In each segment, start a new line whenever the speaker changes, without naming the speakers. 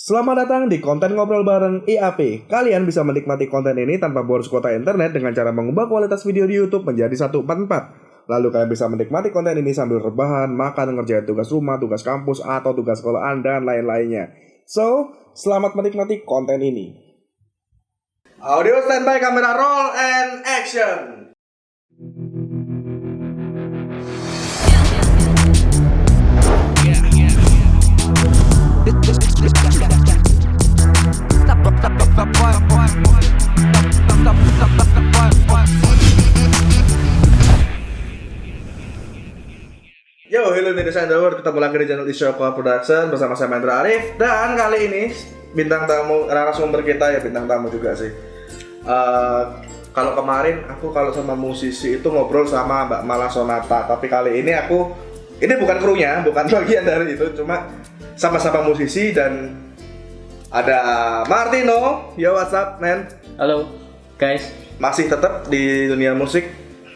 Selamat datang di konten ngobrol bareng IAP. Kalian bisa menikmati konten ini tanpa boros kuota internet dengan cara mengubah kualitas video di YouTube menjadi 144. Lalu kalian bisa menikmati konten ini sambil rebahan, makan, ngerjain tugas rumah, tugas kampus, atau tugas sekolahan, dan lain-lainnya. So, selamat menikmati konten ini. Audio standby, kamera roll, and action! Yo, hello netizen Dower, ketemu lagi di channel Isyoko Production bersama saya Mendra Arif. Dan kali ini bintang tamu, narasumber kita ya bintang tamu juga sih. Kalau kemarin aku kalau sama musisi itu ngobrol sama Mbak Mala Sonata, tapi kali ini ini bukan krunya, bukan bagian dari itu, cuma sama-sama musisi dan ada Martino. Yo, what's up, man?
Halo, guys.
Masih tetap di dunia musik?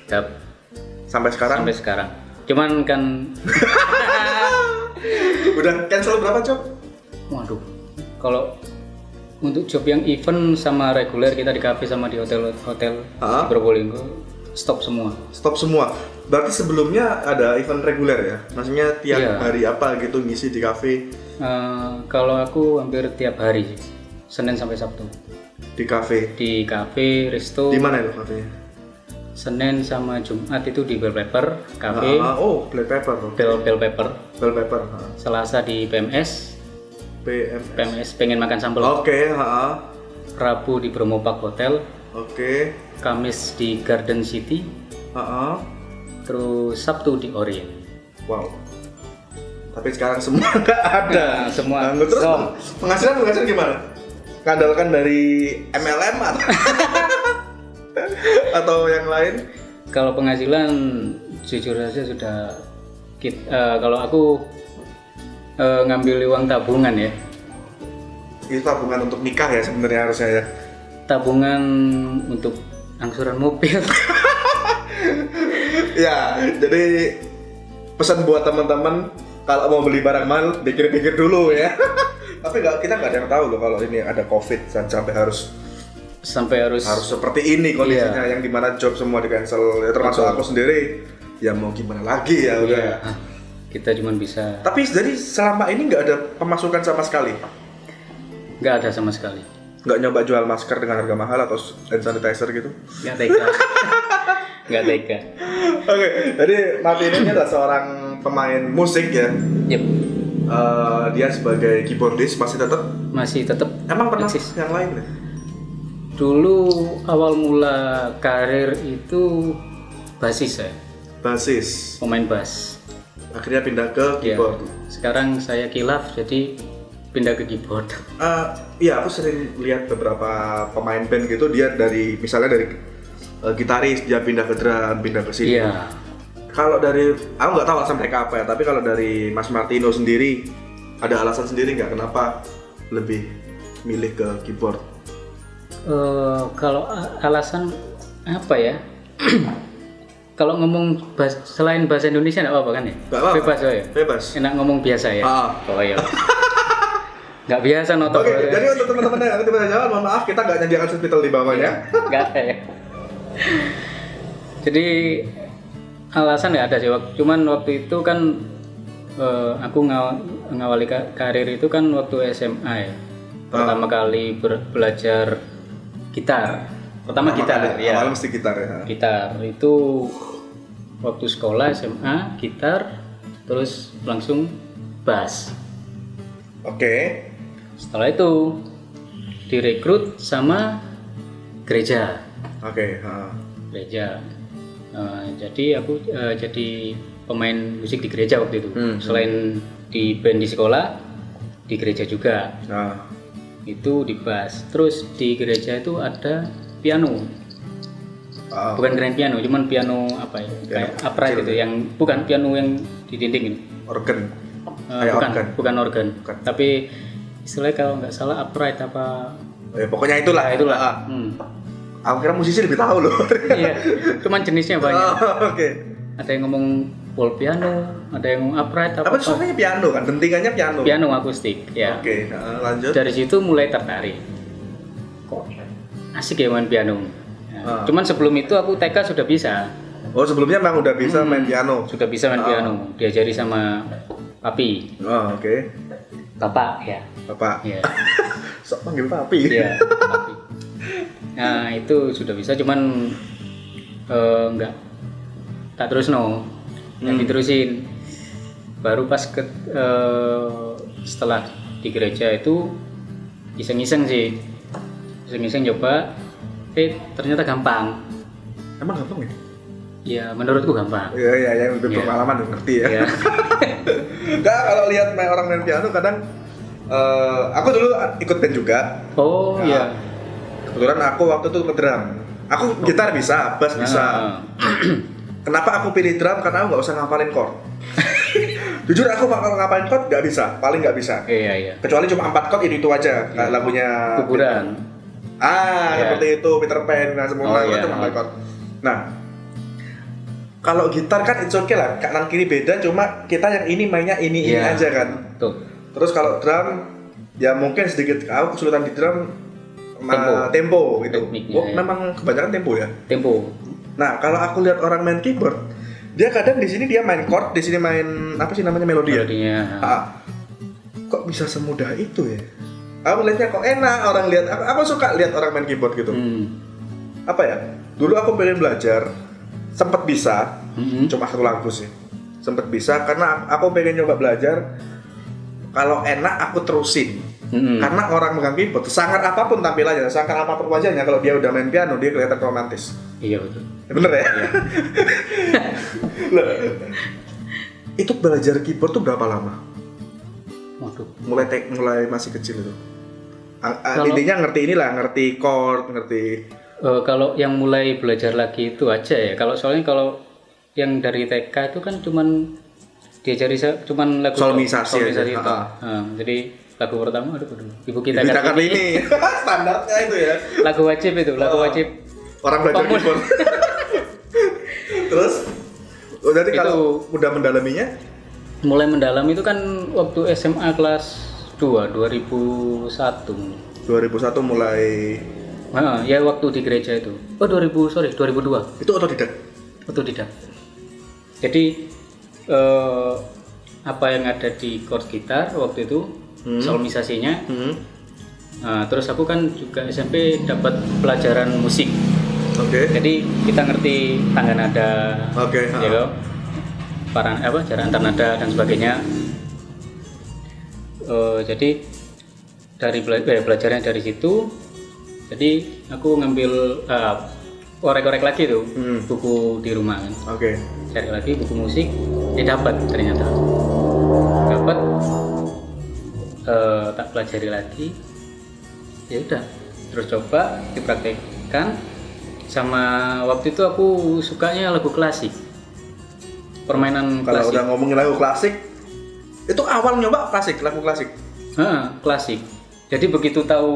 Tetap.
Sampai sekarang?
Sampai sekarang. Cuman kan
udah cancel berapa job?
waduh. Kalau untuk job yang event sama reguler kita di kafe sama di hotel di Probolinggo stop semua.
Stop semua. Berarti sebelumnya ada event reguler ya? Maksudnya tiap hari apa gitu ngisi di kafe?
Kalau aku hampir tiap hari, Senin sampai Sabtu.
Di kafe?
Di kafe, resto.
Di mana itu kafenya?
Senin sama Jumat itu di Bell Pepper Cafe.
Black Pepper.
Bell Pepper.
Bell Pepper.
Selasa di PMS. PMS pengen makan sambal.
Oke.
Rabu di Bromo Park Hotel.
Oke.
Kamis di Garden City. Terus Sabtu di Orient.
Wow. Tapi sekarang semua nggak ada.
Semua.
Terus penghasilan gimana? Ngandalkan dari MLM atau yang lain?
Kalau penghasilan jujur saja sudah kalau aku ngambil uang tabungan ya.
Itu tabungan untuk nikah ya sebenarnya harusnya ya.
Tabungan untuk angsuran mobil.
Ya, jadi pesan buat teman-teman kalau mau beli barang mahal pikir-pikir dulu ya. Tapi kita nggak ada yang tahu loh kalau ini ada COVID dan sampai harus seperti ini kondisinya, yang dimana job semua di cancel ya, termasuk aku sendiri ya mau gimana lagi ya udah.
Kita cuma bisa.
Tapi jadi selama ini nggak ada pemasukan sama sekali?
Nggak ada sama sekali.
Nggak nyoba jual masker dengan harga mahal atau hand sanitizer gitu?
Nggak tega. Nggak tega.
Oke, jadi Martin ini adalah seorang pemain musik ya.
Yep.
Dia sebagai keyboardist masih tetap. Emang pernah
eksis
yang lain deh?
Dulu awal mula karir itu basis ya.
Basis.
Pemain bass.
Akhirnya pindah ke keyboard.
Ya. Sekarang saya kilaf jadi pindah ke keyboard.
Iya, aku sering lihat beberapa pemain band gitu, dia misalnya dari gitaris dia pindah ke drum, pindah ke sini.
Iya.
Kalau aku nggak tahu alasan mereka apa ya, tapi kalau dari Mas Martino sendiri ada alasan sendiri nggak kenapa lebih milih ke keyboard?
Kalau alasan apa ya? Kalau ngomong selain bahasa Indonesia nggak apa-apa kan ya?
Nggak apa-apa.
Bebas ya?
Bebas.
Enak ngomong biasa ya? Oh iya. Nggak biasa notok.
Oke, jadi untuk teman-teman yang ngerti bahasa Jawa, mohon maaf kita nggak nyediakan subtitle di bawahnya.
Nggak ada ya. Jadi alasan nggak ada sih. Cuman waktu itu kan aku ngawali karir itu kan waktu SMA ya. Pertama kali belajar gitar. Gitar ya.
Awalnya mesti gitar ya.
Gitar itu waktu sekolah SMA gitar, terus langsung bass.
Oke.
Setelah itu direkrut sama gereja.
Oke.
Gereja. Jadi aku jadi pemain musik di gereja waktu itu. Selain di band di sekolah, di gereja juga. Itu di bass. Terus di gereja itu ada piano. Bukan grand piano, cuman piano apa ya? Kayak upright gitu, yang bukan piano yang di dinding ini.
Organ.
Bukan organ. Tapi istilahnya kalau nggak salah upright apa?
Pokoknya itulah. Aku kira musisi lebih tahu loh.
Iya. Cuman jenisnya banyak.
Oke.
Ada yang ngomong wall piano, ada yang upright
Apa suaranya piano kan? Dentingannya piano.
Piano akustik, ya.
Oke, lanjut.
Dari situ mulai tertarik. Kok asik ya main piano. Ya. Cuman sebelum itu aku TK sudah bisa.
Oh, sebelumnya memang udah bisa main piano.
Sudah bisa main piano, diajari sama papi.
Oh, oke.
Bapak ya.
Bapak.
Ya.
Sok panggil papi.
Iya, papi. Nah, itu sudah bisa cuman enggak tak terus yang diterusin baru pas setelah di gereja itu iseng-iseng coba ternyata gampang.
Emang gampang ya?
Ya menurutku gampang.
Iya yang udah berpengalaman ngerti ya.
Iya.
Nah, kalau lihat orang main piano kadang aku dulu ikut band juga.
Oh iya.
Kebetulan aku waktu itu ngedrum. Aku gitar bisa, bass bisa. Kenapa aku pilih drum? Karena aku nggak usah ngapalin chord. Jujur aku bakal ngapalin chord nggak bisa, paling nggak bisa.
Iya.
Kecuali cuma 4 chord itu aja, kayak lagunya
Kuburan.
Seperti itu Peter Pan, nah semua itu 4 chord. Nah, kalau gitar kan it's okay lah, kanan kiri beda, cuma kita yang ini mainnya ini aja kan.
Tuh.
Terus kalau drum, ya mungkin sedikit aku kesulitan di drum tempo gitu. Memang kebanyakan tempo ya.
Tempo.
Nah, kalau aku lihat orang main keyboard, dia kadang di sini dia main chord, di sini main apa sih namanya melodi ya?
Melodinya.
Kok bisa semudah itu ya? Aku lihatnya kok enak orang lihat. Aku suka lihat orang main keyboard gitu. Apa ya? Dulu aku pengen belajar, sempat bisa, cuma 1 lagu sih. Sempat bisa karena aku pengen coba belajar. Kalau enak aku terusin. Karena orang megang keyboard, sangar apapun tampilannya, sangar apapun wajahnya, kalau dia udah main piano dia kelihatan romantis.
Iya betul.
Bener ya? Iya. Loh, itu belajar keyboard tuh berapa lama?
Waduh.
Mulai masih kecil itu. Intinya ngerti chord, ngerti.
Kalau yang mulai belajar lagi itu aja ya. Soalnya kalau yang dari TK itu kan cuman diajari cuman lagu
solmisasi
itu. Jadi lagu pertama Ibu Kita
Kartini. Standarnya itu ya.
Lagu wajib wajib.
Orang belajar keyboard. Terus jadi kalau udah mendalaminya?
Mulai mendalam itu kan waktu SMA kelas 2001
mulai.
Ya waktu di gereja itu. 2002.
Itu otodidak.
Jadi apa yang ada di chord gitar waktu itu solmisasinya. Nah, terus aku kan juga SMP dapat pelajaran musik.
Oke.
Jadi kita ngerti tangga nada.
Oke.
Ya, jarak antar nada dan sebagainya. Jadi dari belajarnya dari situ. Jadi aku ngambil korek-korek lagi tuh buku di rumah kan.
Oke.
Cari lagi buku musik, dapat ternyata. Dapat tak pelajari lagi. Ya udah, terus coba dipraktekkan. Sama waktu itu aku sukanya lagu klasik. Permainan
kalau
klasik.
Kalau udah ngomongin lagu klasik, itu awal nyoba lagu klasik.
Klasik. Jadi begitu tahu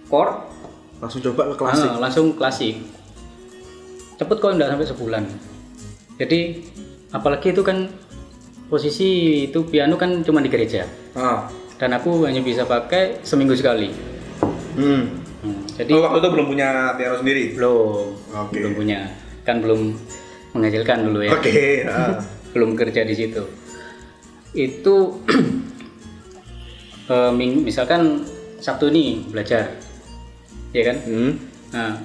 chord
langsung coba ke klasik.
Langsung klasik. Cepet kok enggak sampai sebulan. Jadi apalagi itu kan posisi itu piano kan cuma di gereja. Dan aku hanya bisa pakai seminggu sekali. Jadi
waktu itu belum punya piano sendiri?
Belum punya. Kan belum menghasilkan dulu ya. Belum kerja di situ. Itu misalkan Sabtu ini belajar. Ya kan? Nah,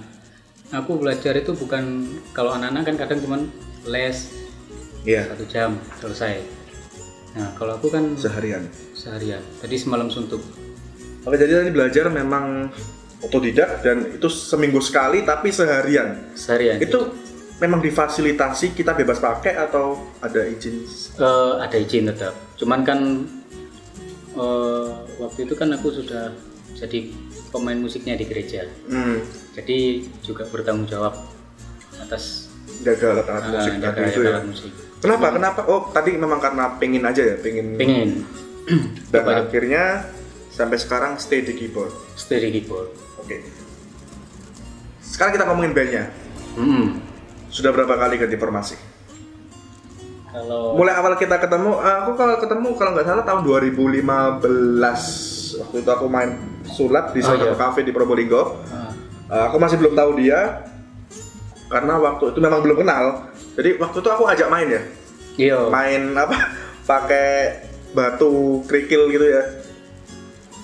aku belajar itu bukan kalau anak-anak kan kadang cuma les 1 jam selesai. Nah, kalau aku kan
seharian.
Tadi semalam suntuk.
Oke, jadi tadi belajar memang otodidak dan itu seminggu sekali tapi seharian. Itu memang difasilitasi, kita bebas pakai atau ada izin?
Ada izin tetap. Cuman kan waktu itu kan aku sudah jadi pemain musiknya di gereja. Jadi juga bertanggung jawab atas
jaga alat musik tadi itu ya. Kenapa? Oh, tadi memang karena pengen aja ya, pengen. Dan akhirnya sampai sekarang stay di keyboard. Oke. Sekarang kita ngomongin bandnya. Sudah berapa kali ganti formasi?
Kalau
mulai awal kita ketemu, aku kalau nggak salah tahun 2015. Waktu itu aku main sulap di salah satu kafe di Probolinggo. Aku masih belum tahu dia karena waktu itu memang belum kenal. Jadi waktu itu aku ajak main ya.
Iya.
Main apa? Pakai batu kerikil gitu ya.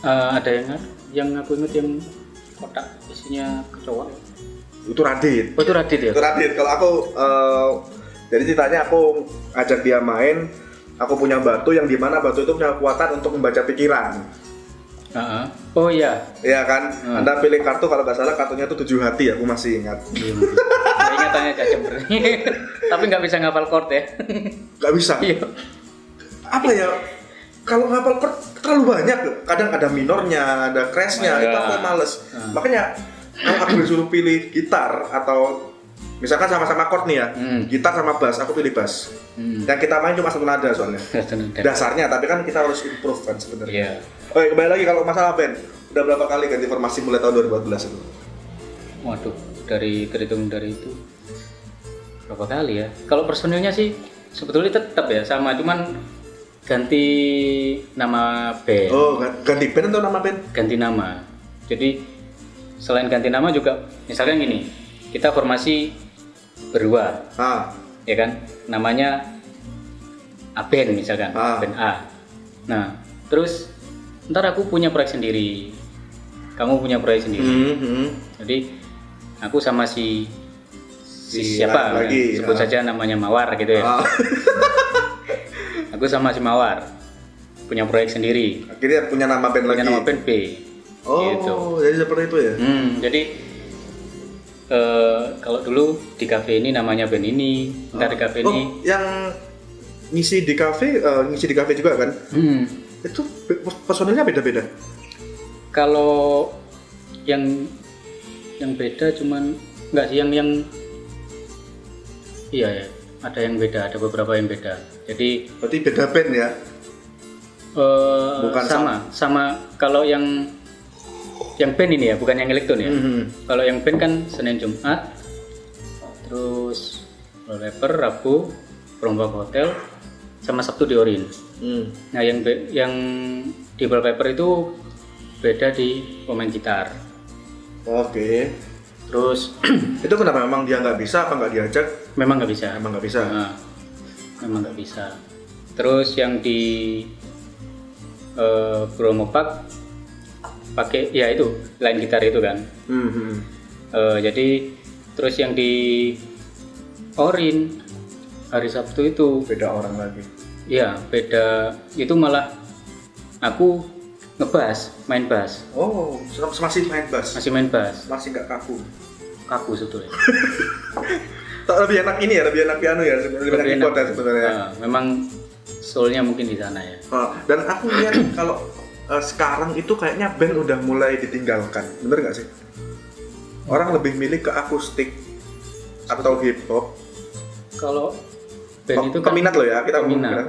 Ada yang aku ingat yang kotak isinya kecoa.
Itu Radit.
Oh, itu Radit ya?
Itu Radit. Kalau aku jadi ceritanya aku ajak dia main, aku punya batu yang dimana batu itu punya kekuatan untuk membaca pikiran.
Oh iya.
Iya kan? Anda pilih kartu, kalau nggak salah kartunya itu 7 hati, aku masih ingat.
Ingatannya cacat tapi nggak bisa ngapal chord ya?
Nggak bisa.
Iya.
Apa ya? Kalau ngapal chord terlalu banyak. Kadang ada minornya, ada crashnya, itu aku males. Makanya kalau aku disuruh pilih gitar atau misalkan sama-sama chord nih ya, gitar sama bass, aku pilih bass. Yang kita main cuma satu nada soalnya. Dasarnya, tapi kan kita harus improve kan sebenarnya. Oke, kembali lagi kalau masalah band. Udah berapa kali ganti formasi mulai tahun 2014 itu?
Waduh, terhitung dari itu berapa kali ya? Kalau personilnya sih sebetulnya tetap ya sama, cuman ganti nama band.
Oh, ganti band atau nama band?
Ganti nama. Jadi selain ganti nama juga, misalkan gini, kita formasi berdua, ya kan? Namanya A-band misalkan, band A. Nah, terus ntar aku punya proyek sendiri, kamu punya proyek sendiri. Jadi aku sama si siapa?
Lagi,
sebut saja namanya Mawar gitu ya. Aku sama si Mawar punya proyek sendiri.
Akhirnya punya nama band lagi.
Punya nama band B.
Oh,
gitu.
Jadi seperti itu ya?
Jadi kalau dulu di kafe ini namanya band ini, ntar di kafe ini.
Yang ngisi di kafe juga kan? Itu personilnya beda-beda.
Kalau yang beda cuman nggak sih yang iya ya, ada yang beda, ada beberapa yang beda. Jadi
berarti beda band ya?
Bukan sama kalau yang band ini ya, bukan yang elektron ya. Kalau yang band kan Senin Jumat, terus Wallpaper Rabu, Perompak Hotel, sama Sabtu di Orin. Nah yang di Wallpaper itu beda di pemain gitar.
Oke.
Terus
itu kenapa, memang dia nggak bisa apa nggak diajak?
Memang nggak bisa.
Memang nggak bisa.
Memang nggak bisa. Terus yang di Bromopak pakai ya itu line gitar itu kan. Jadi terus yang di Orin hari Sabtu itu
beda orang lagi.
Iya beda, itu malah aku ngebas, main bass.
Oh, masih main bass?
Masih main bass.
Masih nggak kaku?
Kaku sebetulnya.
Lebih enak ini ya, lebih enak piano ya, lebih enak keyboard ya sebenarnya.
Memang soulnya mungkin di sana ya.
Dan aku lihat kalau sekarang itu kayaknya band udah mulai ditinggalkan, bener nggak sih? Orang lebih milih ke akustik atau hip hop.
Kalau band itu kan
peminat loh ya, kita
peminat.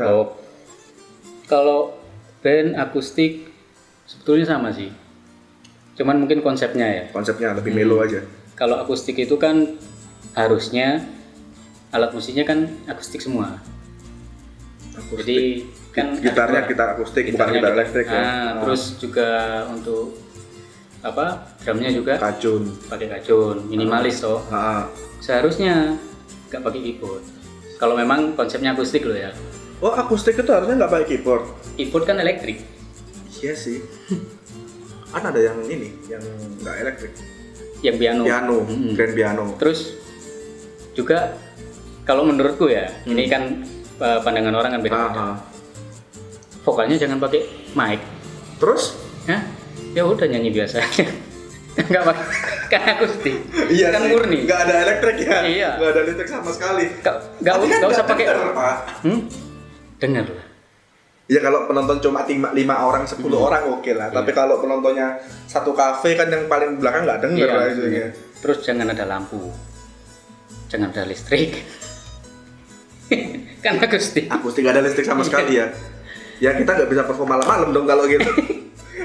Kalau band akustik sebetulnya sama sih, cuman mungkin konsepnya ya.
Konsepnya lebih melo aja.
Kalau akustik itu kan harusnya alat musiknya kan akustik semua.
Akustik.
Jadi kan
gitarnya gitar akustik, bukan gitar elektrik ya.
Terus juga untuk drumnya juga
kacun,
pakai kacun, minimalis toh. Seharusnya nggak pakai keyboard. Kalau memang konsepnya akustik loh ya.
Oh, akustik itu harusnya nggak pakai keyboard.
Keyboard kan elektrik.
Iya sih. Kan ada yang ini, yang nggak elektrik.
Yang piano.
Grand piano.
Terus juga kalau menurutku ya, ini kan pandangan orang kan beda-beda. Vokalnya jangan pakai mic.
Terus?
Ya udah nyanyi biasa. Nggak pakai, kan akustik.
Iya
kan
sih.
Murni.
Nggak ada elektrik ya.
Iya.
Nggak ada elektrik sama sekali.
Nggak usah pakai. Dengar lah.
Ya kalau penonton cuma 5 orang, 10 orang oke lah. Tapi kalau penontonnya satu kafe kan yang paling belakang nggak denger lah itu.
Terus jangan ada lampu, jangan ada listrik. Kan akustik.
Akustik nggak ada listrik sama sekali ya. Ya kita nggak bisa perform malam-malam dong kalau gitu.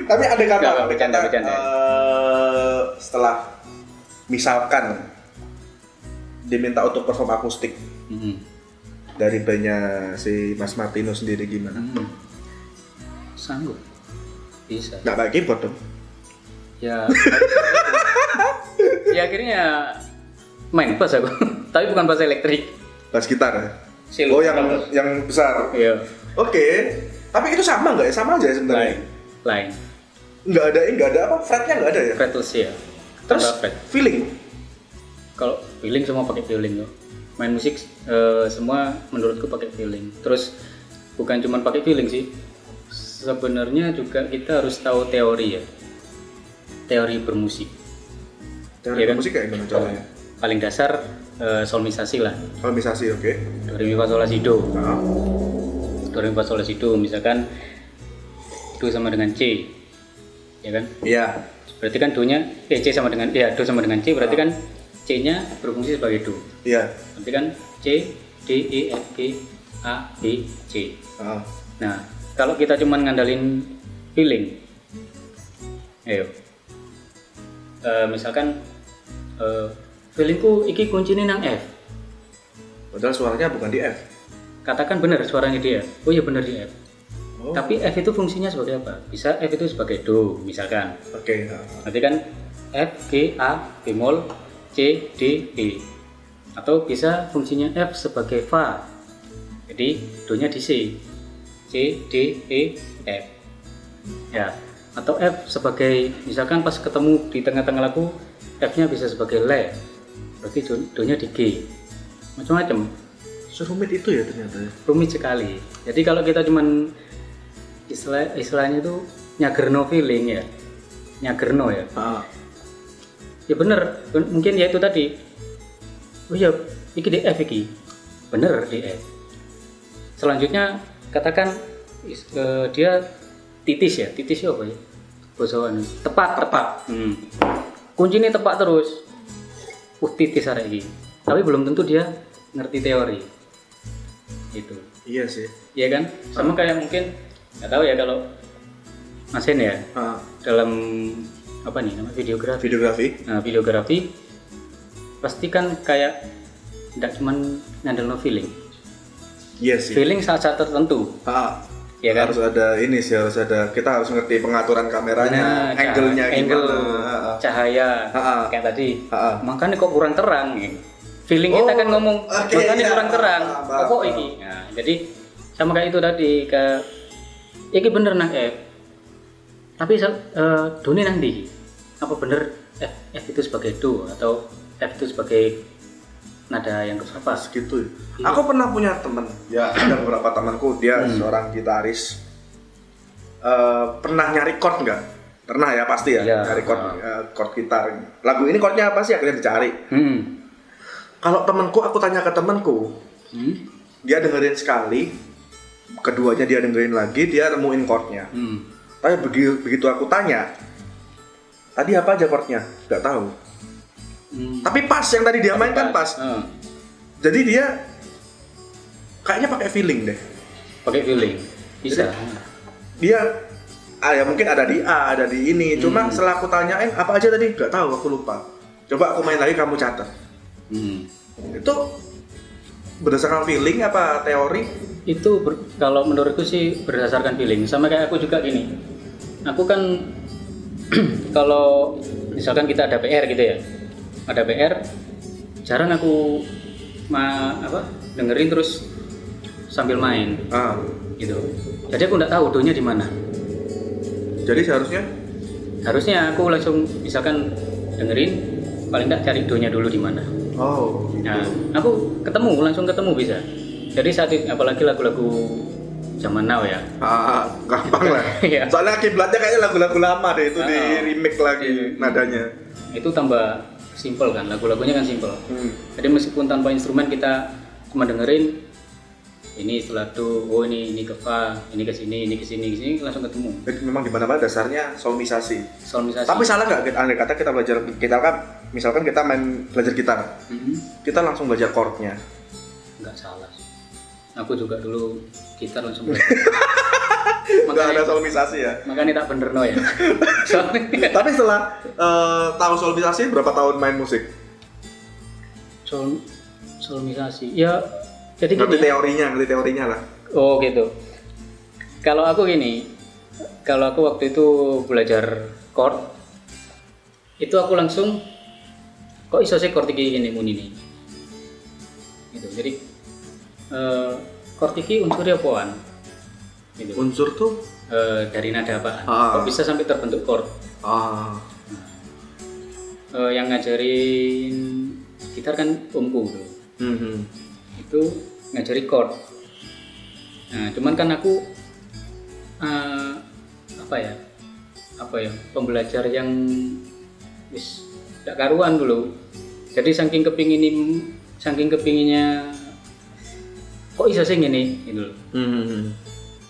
Tapi ada kata
bercanda.
Setelah misalkan diminta untuk perform akustik, dari bandnya si Mas Martino sendiri gimana?
Sanggup, bisa.
Nggak pakai keyboard dong?
Ya, ya akhirnya main bass aku, tapi bukan bass elektrik.
Bass gitar ya?
Siluk,
Oh yang besar?
Iya.
Oke, tapi itu sama nggak ya? Sama aja ya sebenarnya?
Lain.
Nggak ada apa? Fretnya nggak ada ya?
Fretless ya.
Terus
Tambah fret.
feeling?
Kalau feeling semua pakai feeling loh. Main musik semua menurutku pakai feeling. Terus bukan cuma pakai feeling sih. Sebenarnya juga kita harus tahu teori ya. Teori bermusik.
Teori
Ya kan?
musik kayak gimana caranya?
Paling dasar solmisasi lah.
Solmisasi, oke.
Do re mi fa sol la si do.
Nah,
Do re mi fa sol la si do misalkan do sama dengan C. Ya kan?
iya.
Berarti kan C sama dengan do sama dengan C, berarti kan C-nya berfungsi sebagai do.
Iya.
Berarti kan C, D, E, F, G, A, B, C. Nah, kalau kita cuma ngandalin feeling, misalkan feelingku iki kuncinya nang F.
Padahal suaranya bukan di F.
Katakan benar suaranya dia. Oh iya benar di F.
Oh.
Tapi F itu fungsinya sebagai apa? Bisa F itu sebagai do, misalkan.
Oke.
Berarti kan F, G, A, bemol, C, D, E. Atau bisa fungsinya F sebagai fa. Jadi do-nya di C. C, D, E, F. Ya. Atau F sebagai misalkan pas ketemu di tengah-tengah lagu F-nya bisa sebagai le. Berarti do-nya di G. Macam-macam.
Serumit itu ya ternyata.
Rumit sekali. Jadi kalau kita cuman istilahnya itu nyagerno feeling ya. Nyagerno ya. Ya bener, mungkin ya itu tadi. Oh iya, iki di F iki. Bener di F. Selanjutnya katakan dia titis ya apa ya? Bosoan. Tepat. Kuncinya tepat terus. Titis arek iki. Tapi belum tentu dia ngerti teori. Gitu.
Iya sih.
Iya kan? Sama kayak mungkin nggak tahu ya kalau Masen ya. Dalam apa nih nama videografi. Nah, videografi pasti kan kayak tidak cuman ngandel feeling.
Iya sih.
Feeling saat-saat tertentu. Ya kan?
Harus ada ini sih, kita harus ngerti pengaturan kameranya, angle-nya gimana,
cahaya kayak tadi. Makanya kok kurang terang ya. Feeling kita kan ngomong makanya kurang terang. Kok iki. Nah, jadi sama kayak itu tadi iki bener nang F. Tapi do-nya nang ndi? Apa bener F itu sebagai do atau F itu sebagai nada yang apa
gitu. Aku pernah punya teman, ya ada beberapa temanku dia seorang gitaris. Pernah nyari chord nggak? Pernah ya pasti ya, nyari chord gitar. Lagu ini chordnya apa sih akhirnya dicari. Kalau temanku, aku tanya ke temanku, dia dengerin sekali, keduanya dia dengerin lagi, dia nemuin chordnya. Tapi begitu aku tanya, tadi apa aja chordnya? Nggak tahu. Tapi pas yang tadi dia mainkan pas. Jadi dia kayaknya pakai feeling deh.
Pakai feeling. Bisa.
Dia ya mungkin ada di A, ada di ini. Cuma setelah aku tanyain apa aja tadi, nggak tahu, aku lupa. Coba aku main lagi, kamu catat. Itu berdasarkan feeling apa teori?
Itu kalau menurutku sih berdasarkan feeling. Sama kayak aku juga gini. Aku kan kalau misalkan kita ada PR gitu ya. Ada PR, jarang aku dengerin terus sambil main, gitu. Jadi aku nggak tahu do-nya di mana.
Jadi
harusnya aku langsung misalkan dengerin, paling nggak cari do-nya dulu di mana.
Gitu.
Nah, aku langsung ketemu bisa. Jadi saat itu, apalagi lagu-lagu zaman now ya.
Gampang lah. Soalnya kiblatnya kayaknya lagu-lagu lama deh itu di remake lagi nadanya.
Itu tambah simple kan, lagu-lagunya kan simple. Jadi meskipun tanpa instrumen kita cuma dengerin ini setelah do, ini ke fa, ini ke sini langsung ketemu.
Memang di mana-mana dasarnya solmisasi.
Solmisasi.
Tapi salah nggak? Andai kata kita belajar gitar kan, misalkan kita main belajar gitar, kita langsung belajar chordnya.
Nggak salah. Aku juga dulu gitar langsung belajar.
Nggak ada solmisasi ya.
Makanya tak bener no ya.
Tapi setelah tahu solmisasi berapa tahun main musik?
Solmisasi ya Jadi
ngerti
gini,
teorinya lah.
oh gitu. Kalau aku waktu itu belajar chord, itu aku langsung kok iso sih chord iki ngene muni nih. Gitu. Jadi chord iki unsure apaan? Gitu.
Unsur tuh
Dari nada apaan? Kok
Ah.
bisa sampai terbentuk chord? Yang ngajarin gitar kan omku tuh. Itu ngajari chord. Nah, cuman kan aku apa ya pembelajar yang wis gak karuan dulu. Jadi saking kepinginnya kok bisa sih gini gitu loh.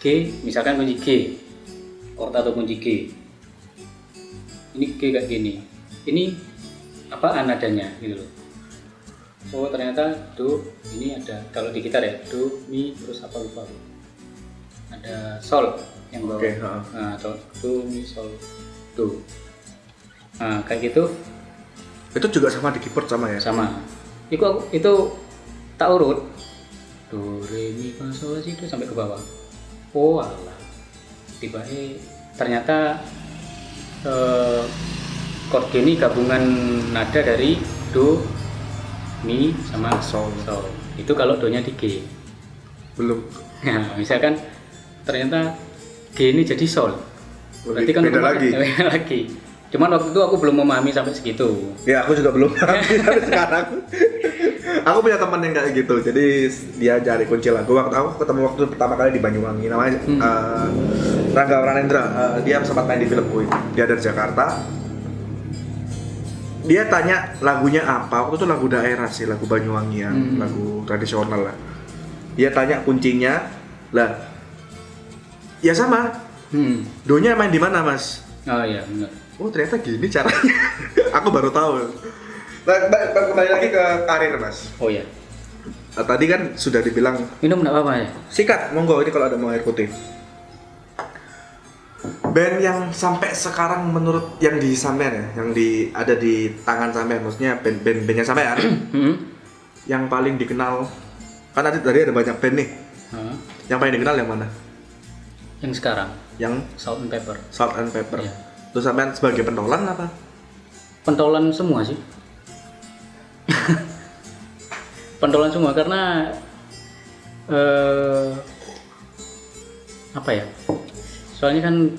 G, misalkan kunci G, chord atau kunci G. Ini G kayak gini. Ini apaan nadanya gitu loh. Oh ternyata do, ini ada kalau di gitar ya do, mi, terus apa lupa. Ada sol yang bawah. Nah, do, mi, sol, do. Nah kayak gitu.
Itu juga sama di keyboard sama ya?
Sama. Itu tak urut. Do, re, mi, fa, sol, la, si, do sampai ke bawah. Oh alah. Tiba-tiba ternyata chord G ini gabungan nada dari do, mi sama sol. Itu kalau do-nya di G.
Belum.
Nah, misalkan ternyata G ini jadi sol. Berarti kan
beda lagi.
Beda lagi. Cuman waktu itu aku belum memahami sampai segitu.
Ya aku juga belum sampai sekarang. Aku punya teman yang kayak gitu. Jadi dia cari kunci lagu. Aku ketemu waktu pertama kali di Banyuwangi. Namanya Rangga Pranendra. Dia sempat main di filmku. Dia dari Jakarta. Dia tanya lagunya apa. Waktu itu lagu daerah sih, lagu Banyuwangi ya, lagu tradisional lah. Dia tanya kuncinya. Lah, ya sama. Do-nya main di mana, Mas?
Oh iya, benar.
Oh ternyata gini caranya. Aku baru tahu. Nah, kembali lagi ke karir Mas.
Oh iya.
Tadi kan sudah dibilang
Minum enggak apa-apa ya?
sikat, monggo ini kalau ada mau air putih. Band yang sampai sekarang menurut yang di sampean ya, yang ada di tangan sampean, maksudnya band-bandnya sampean, yang paling dikenal. Kan tadi ada banyak band nih. Yang paling dikenal yang mana?
Yang sekarang.
Yang
Salt and Pepper.
Salt and Pepper.
Iya.
Terus sampean sebagai pentolan apa?
Pentolan semua sih. Pentolan semua karena apa ya? Soalnya kan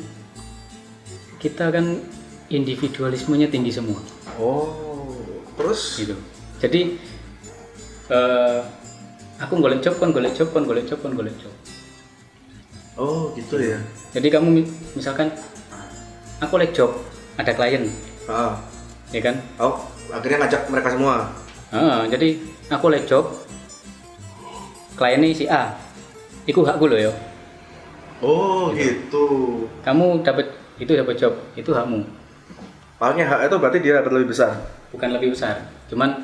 kita kan individualismenya tinggi semua.
Oh, terus?
Gitu. Jadi aku golek job.
Oh, gitu ya.
Jadi kamu misalkan aku like job, ada klien, ya kan?
Oh, akhirnya ngajak mereka semua.
Jadi aku like job, kliennya si A, itu hakku loh ya.
Oh, gitu.
Kamu dapat job, itu hakmu.
Palingnya hak itu berarti dia dapat lebih besar.
Bukan lebih besar, cuman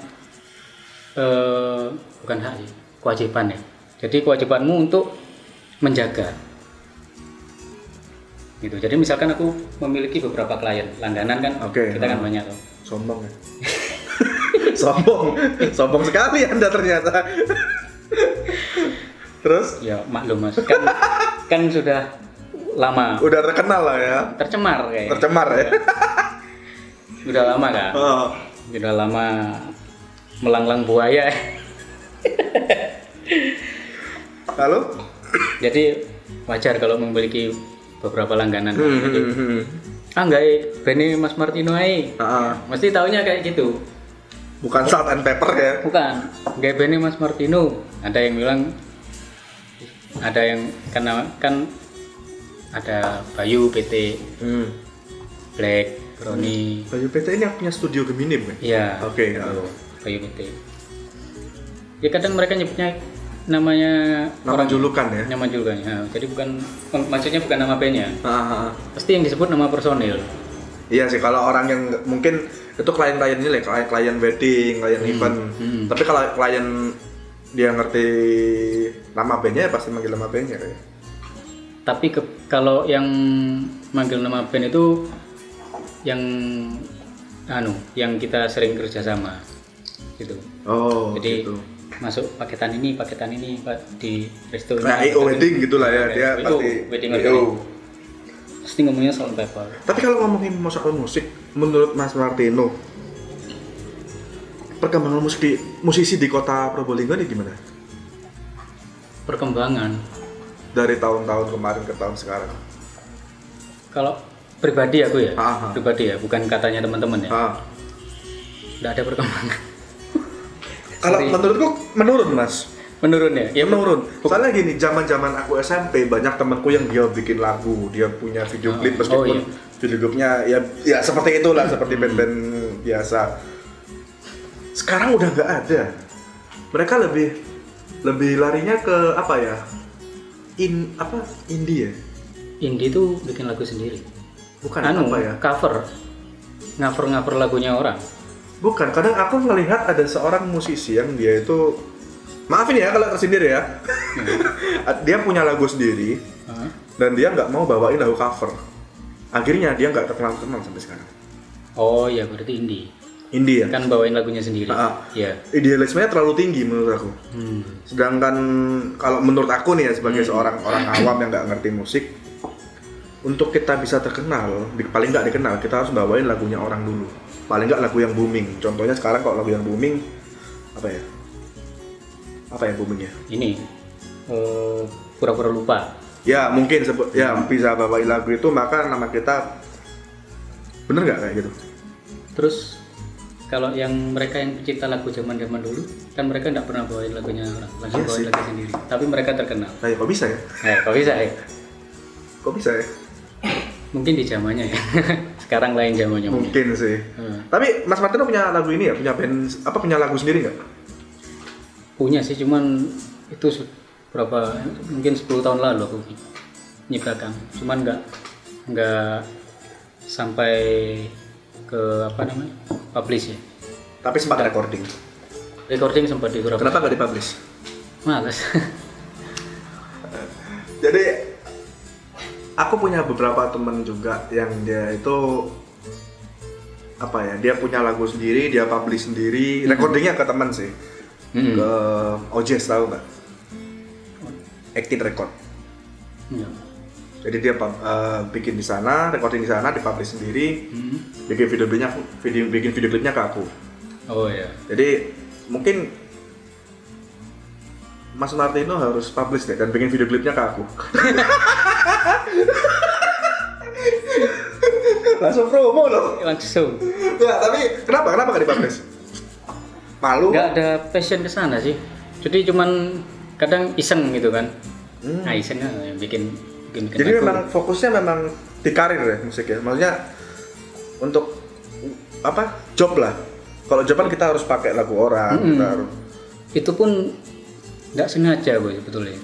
bukan hak sih, kewajiban ya. Jadi kewajibanmu untuk menjaga. Gitu. Jadi misalkan aku memiliki beberapa klien langganan kan, kita kan banyak tuh.
Sombong ya. sombong sekali Anda ternyata. Terus?
Ya maklum Mas, kan sudah lama.
Udah terkenal lah ya.
Tercemar kayak.
Tercemar ya.
Udah lama kan? Udah lama melanglang buaya.
Halo?
Jadi wajar kalau memiliki beberapa langganan. Enggak, Benny Mas Martino mesti taunya kayak gitu.
Bukan Salt and Pepper ya?
Bukan, enggak Benny Mas Martino. Ada yang bilang, ada yang kan ada Bayu PT, Black, Roni.
Bayu PT ini yang punya studio Geminim ya?
Iya.
Oke.
Bayu PT. Ya kadang mereka nyebutnya namanya
Nama julukan ya?
Nama julukannya. Nah, jadi maksudnya bukan nama bandnya. Pasti yang disebut nama personil.
Iya sih, kalau orang yang mungkin itu klien-klien ini lah, klien wedding, klien event. Tapi kalau klien dia ngerti nama bandnya ya pasti manggil nama bandnya ya.
Tapi kalau yang manggil nama band itu yang yang kita sering kerja sama gitu.
Oh,
jadi
gitu.
masuk paketan ini di resto ini.
Nah, EO wedding gitulah ya, dia
itu
pasti
wedding
EO.
pasti ngomongnya soal paper.
Tapi kalau ngomongin soal musik, menurut Mas Martino, perkembangan musisi di kota Probolinggo ini gimana?
Perkembangan
Dari tahun-tahun kemarin ke tahun sekarang.
kalau pribadi aku ya,
Aha.
pribadi ya, bukan katanya teman-teman ya. Nggak ada perkembangan.
Kalau
Sorry.
menurutku menurun, Mas.
Menurun ya? Ya
Menurun. Soalnya gini, zaman-zaman aku SMP banyak temanku yang dia bikin lagu, dia punya video klip meskipun
iya.
video klipnya ya seperti itulah, seperti band-band biasa. Sekarang udah nggak ada. Mereka lebih larinya ke apa ya? Indie ya?
Indie tuh bikin lagu sendiri.
Bukan
Anu,
apa ya?
cover. Cover lagunya orang.
Bukan, kadang aku ngelihat ada seorang musisi yang dia itu, maafin ya kalau tersindir ya, dia punya lagu sendiri dan dia nggak mau bawain lagu cover. Akhirnya dia nggak terkenal sampai sekarang.
Oh iya, berarti
Indie ya?
kan bawain lagunya sendiri. Iya.
Idealismenya terlalu tinggi menurut aku. Sedangkan kalau menurut aku nih ya sebagai seorang orang awam yang nggak ngerti musik, untuk kita bisa terkenal, paling nggak dikenal, kita harus bawain lagunya orang dulu. Paling nggak lagu yang booming. Contohnya sekarang kalau lagu yang booming apa ya? Apa yang boomingnya?
Ini pura-pura lupa.
Ya mungkin ya bisa bawain lagu itu, maka nama kita bener nggak kayak gitu?
Terus kalau yang mereka yang pencipta lagu zaman-zaman dulu, kan mereka nggak pernah bawain lagunya orang, langsung
Iya
bawain
sih.
lagu sendiri. Tapi mereka terkenal.
Nah, ya, kok bisa ya?
Kok bisa ya?
Kok bisa ya?
Mungkin di zamannya ya. Sekarang lain zamannya.
Mungkin sih. Tapi Mas Martino punya lagu ini ya? Punya band punya lagu sendiri nggak?
Punya sih, cuman itu berapa? Mungkin 10 tahun lalu aku nyiptakan. Cuman nggak sampai ke apa namanya? Publish ya.
Tapi sempat recording.
Recording sempat di beberapa.
Kenapa nggak dipublish?
Males.
Jadi aku punya beberapa temen juga yang dia itu apa ya? Dia punya lagu sendiri, dia publish sendiri, recordingnya ke teman sih. Ke Ojes, tahu nggak? Active Record.
Iya.
Jadi dia bikin di sana, recording di sana, dipublish sendiri, bikin video klipnya ke aku.
Oh ya.
Jadi mungkin Mas Martino harus publish deh dan bikin video klipnya ke aku. Langsung promo loh.
Langsung.
Ya, tapi kenapa nggak dipublish? Malu?
Nggak ada passion ke sana sih. Jadi cuman kadang iseng gitu kan. Nah iseng bikin
Jadi
lagu.
memang fokusnya memang di karir ya musik ya. Maksudnya untuk apa? Job lah. Kalau job kan kita harus pakai lagu orang, kita harus.
Itu pun nggak sengaja boy sebetulnya.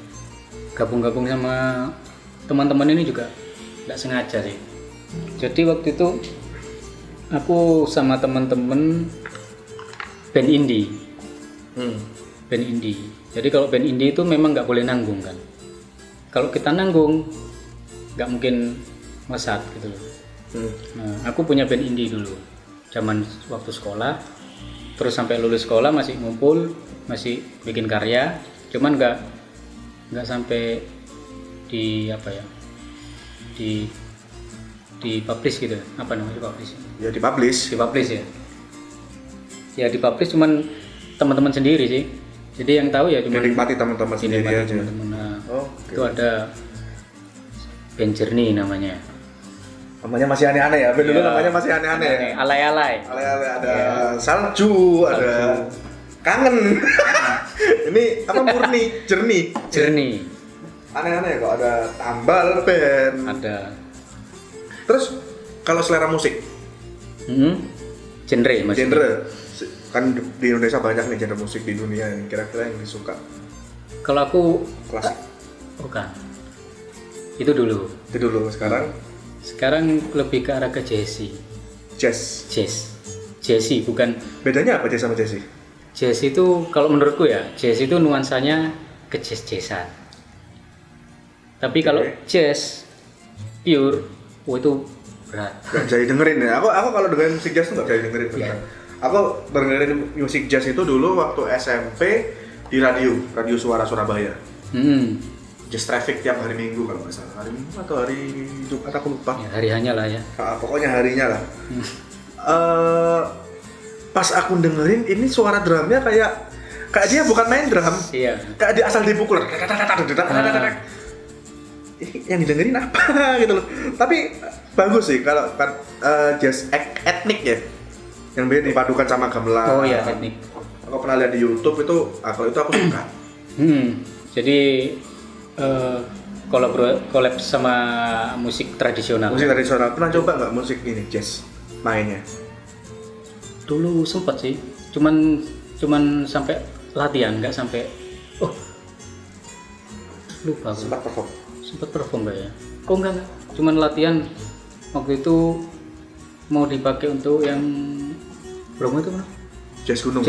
Gabung-gabung sama teman-teman ini juga nggak sengaja sih. Jadi waktu itu aku sama teman-teman band indie. Band indie. Jadi kalau band indie itu memang nggak boleh nanggung kan. Kalau kita nanggung nggak mungkin melesat gitu loh. Nah, aku punya band indie dulu. Zaman waktu sekolah. Terus sampai lulus sekolah masih ngumpul, masih bikin karya. Cuman nggak sampai di apa ya? Di publish gitu. Apa namanya publish?
Ya dipublish.
Dipublish ya. Ya dipublish cuman teman-teman sendiri sih. Jadi yang tahu ya cuma
Dinikmati teman-teman sendiri aja.
teman-teman. Nah,
Okay.
itu ada band Journey namanya.
Namanya masih aneh-aneh ya. Dulu
Ya,
namanya masih aneh-aneh ya.
Alay-alay.
Alay-alay ada salju, ada kangen. Ini apa murni, jernih.
Journey.
Aneh-aneh kok ada tambal band.
Ada
Terus kalau selera musik,
genre maksudnya.
genre kan di Indonesia banyak nih genre musik di dunia yang kira-kira yang disuka.
Kalau aku
Klasik.
bukan. Itu dulu.
Itu dulu, sekarang
Sekarang lebih ke arah ke jazzy.
jazz.
Jazzy bukan
Bedanya apa jazz sama jazz?
jazz itu kalau menurutku ya, jazz itu nuansanya ke jazz-jazzan. Tapi kalau jazz pure, itu berat.
Gak bisa dengerin ya. Aku kalau dengerin musik jazz tuh gak bisa dengerin beneran. Aku dengerin musik jazz itu dulu waktu SMP di radio Suara Surabaya. Jazz Traffic tiap hari Minggu kalau nggak salah. Hari Minggu atau hari Jumat aku lupa.
Ya, hari hanya lah ya.
Pokoknya harinya lah. Pas aku dengerin ini suara drumnya kayak dia bukan main drum.
Iya.
Kayak dia asal dipukul. Yang didengerin apa gitu loh. Tapi bagus sih kalau kan jazz etnik ya. Yang biasa dipadukan sama gamelan.
Oh iya, etnik.
Aku pernah lihat di YouTube itu, kalau itu aku suka.
Jadi collab sama musik tradisional.
Musik tradisional. Pernah coba nggak musik ini jazz mainnya?
Dulu sempat sih. Cuman sampai latihan, nggak sampai. Oh, lupa. Sempat perform nggak ya? Oh enggak. Cuman latihan. Waktu itu mau dipakai untuk yang Bromo itu mana?
Jazz
Gunung.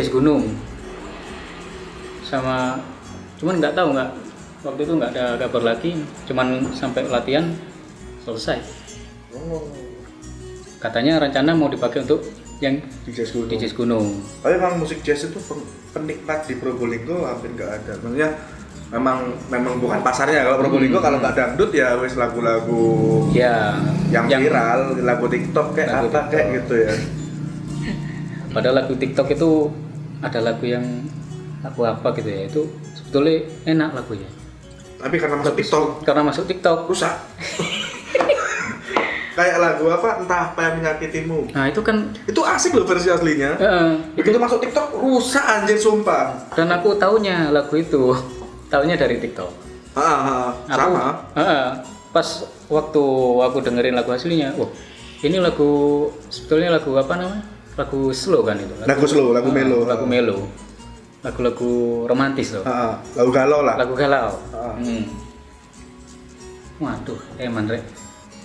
Sama, cuman nggak tahu nggak. Waktu itu nggak ada kabar lagi. Cuman sampai latihan selesai. Katanya rencana mau dipakai untuk yang
di Jazz
Gunung.
Tapi memang musik jazz itu penikmat di Probolinggo hampir nggak ada. Maksudnya memang bukan pasarnya. Kalau Probolinggo kalau nggak dangdut ya wes lagu-lagu yang viral, lagu TikTok kayak apa kayak gitu ya.
Padahal lagu TikTok itu ada lagu yang apa gitu ya, itu sebetulnya enak lagunya.
Tapi karena masuk TikTok rusak. Kayak lagu apa, entah apa yang menyakitimu.
Nah itu kan,
itu asik loh versi aslinya. Begitu masuk TikTok rusak anjir sumpah.
Dan aku taunya lagu itu, taunya dari TikTok.
Sama.
Pas waktu aku dengerin lagu aslinya, ini sebetulnya lagu apa namanya? Lagu slow kan itu.
Lagu melo.
Lagu romantis loh.
Lagu galau lah.
Lagu galau. Waduh, emang Rek.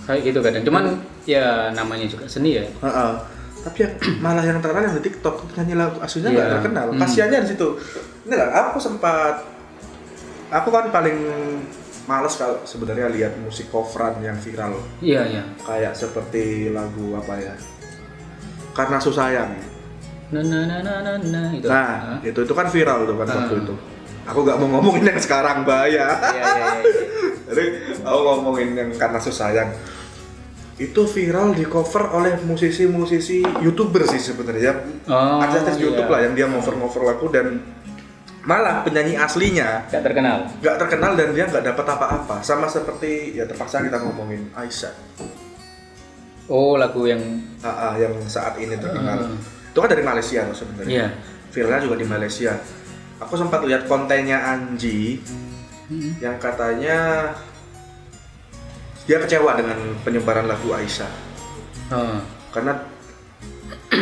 Kayak gitu kadang. Cuman ya namanya juga seni ya.
Tapi ya, malah yang terkenal yang di TikTok nyanyi lagu aslinya nggak terkenal. Kasiannya di situ. Ini lah, aku kan paling males kalau sebenarnya lihat musik coveran yang viral.
Iya.
Kayak seperti lagu apa ya? Karena Susah Sayang.
Itu.
Nah, itu kan viral tuh kan waktu itu. Aku nggak mau ngomongin yang sekarang bahaya.
Iya.
Jadi aku ngomongin yang Karena Susah Sayang. Itu viral di cover oleh musisi-musisi YouTuber sih sebenarnya. Artis YouTube lah yang dia cover lagu, dan malah penyanyi aslinya
nggak
terkenal dan dia nggak dapat apa-apa. Sama seperti ya terpaksa kita ngomongin Aisyah.
Oh, lagu yang
saat ini terkenal. Itu kan dari Malaysia loh sebenarnya. Viralnya juga di Malaysia. Aku sempat lihat kontennya Anji yang katanya dia kecewa dengan penyebaran lagu Aisyah. Karena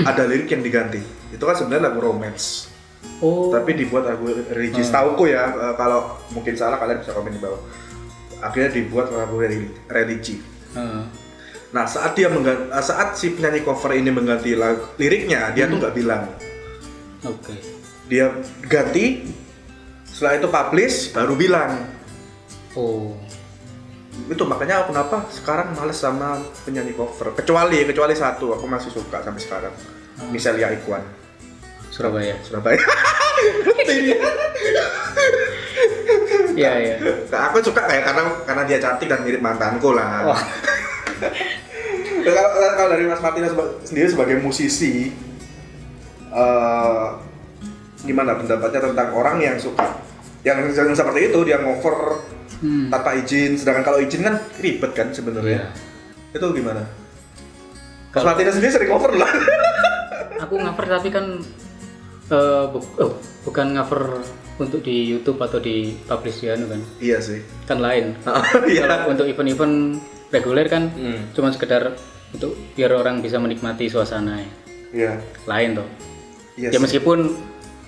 ada lirik yang diganti. Itu kan sebenarnya lagu romance. Tapi dibuat lagu religi. Setauku ya, kalau mungkin salah kalian bisa komen di bawah. Akhirnya dibuat lagu religi. Nah, saat si penyanyi cover ini mengganti liriknya, dia tuh nggak bilang. Dia ganti, setelah itu publish, baru bilang. Itu makanya aku kenapa sekarang males sama penyanyi cover. Kecuali satu, aku masih suka sampai sekarang. Misalnya Ikhwan.
Surabaya. Iya.
Aku suka kayak karena dia cantik dan mirip mantanku lah. Kalau dari Mas Martina sendiri sebagai musisi, gimana pendapatnya tentang orang yang suka yang seperti itu, dia ngover tanpa izin, sedangkan kalau izin kan ribet kan sebenarnya. Itu gimana? Mas Martina sendiri sering cover lah.
Aku cover tapi kan bukan cover untuk di YouTube atau di publish ya kan. Iya
sih.
Kan lain. Kalau untuk event-event reguler kan cuma sekedar untuk biar orang bisa menikmati suasana. Lain toh. Ya meskipun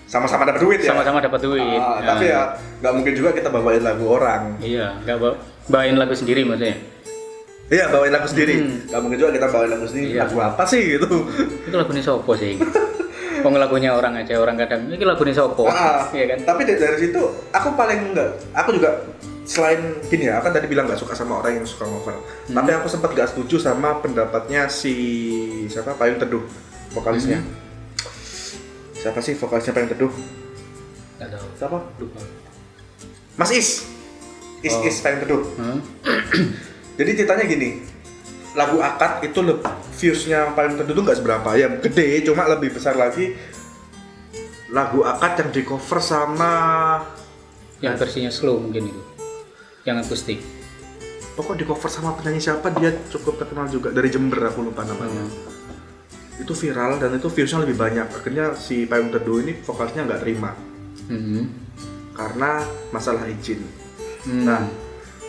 sama-sama dapat duit ya.
Sama-sama dapat duit.
Tapi ya nggak mungkin juga kita bawain lagu orang.
Iya, nggak bawain lagu sendiri maksudnya.
Iya, bawain lagu sendiri. Nggak mungkin juga kita bawain lagu sendiri. Lagu apa sih gitu?
Itu lagunya sopo sih. Wong lagunya orang aja, orang kadang ini lagunya sopo. Iya kan?
Tapi dari situ aku juga selain gini ya, aku kan tadi bilang nggak suka sama orang yang suka cover. Tapi aku sempat nggak setuju sama pendapatnya siapa Payung Teduh, vokalisnya. Siapa sih vokalisnya Payung Teduh? siapa?
Lupa.
Mas Is Payung Teduh. Jadi ceritanya gini, lagu Akad itu views-nya Payung Teduh tuh nggak seberapa, ya gede, cuma lebih besar lagi lagu Akad yang di cover sama
Yang versinya slow mungkin itu, yang akustik.
pokok di cover sama penyanyi siapa, dia cukup terkenal juga dari Jember, aku lupa namanya. Itu viral dan itu viewsnya lebih banyak. Akhirnya si Payung Teduh ini vokalisnya nggak terima karena masalah izin. Nah,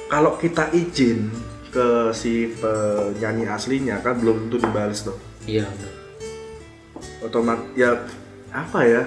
kalau kita izin ke si penyanyi aslinya kan belum tentu dibales tuh.
Iya benar.
Otomatis ya apa ya?